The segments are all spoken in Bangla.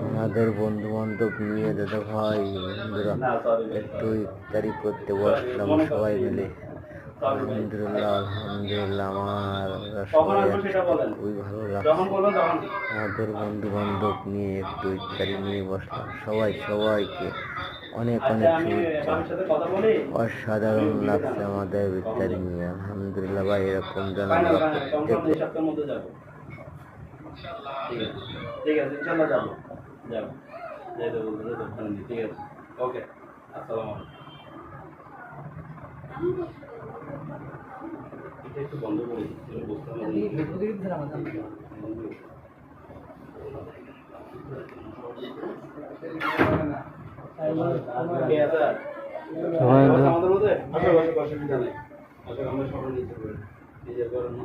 আমাদের বন্ধু বান্ধব নিয়ে দাদা ভাই বন্ধুরা একটু ইফতারি করতে বসলাম সবাই মিলে। আলহামদুলিল্লাহ আলহামদুলিল্লাহ আমার খুবই ভালো লাগছে। আমাদের বন্ধু বান্ধব নিয়ে একটু ইফতারি নিয়ে বসলাম সবাইকে অনেক অনেক শুভেচ্ছা। অসাধারণ লাগছে আমাদের ইফতারি নিয়ে। আলহামদুলিল্লাহ ভাই এরকম যেন আমরা ঠিক আছে ইনশাআল্লাহ যাবো যাবো যাই দেবো ঠিক আছে ওকে আসসালামু আলাইকুম এটা একটু বন্ধ করে দিচ্ছি বুঝতে অসুবিধা নেই আসলে আমরা সবাই নিতে পারি নিজের কারণ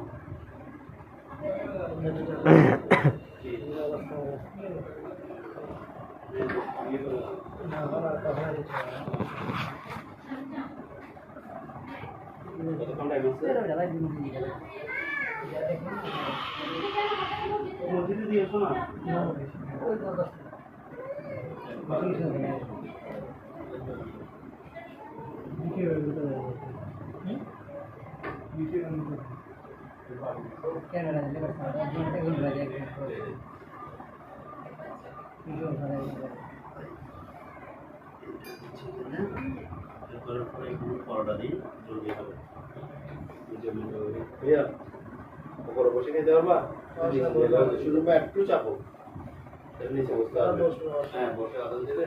বসে খেতে পারবা শুধু একটু চাপো হ্যাঁ বসে আদান দিলে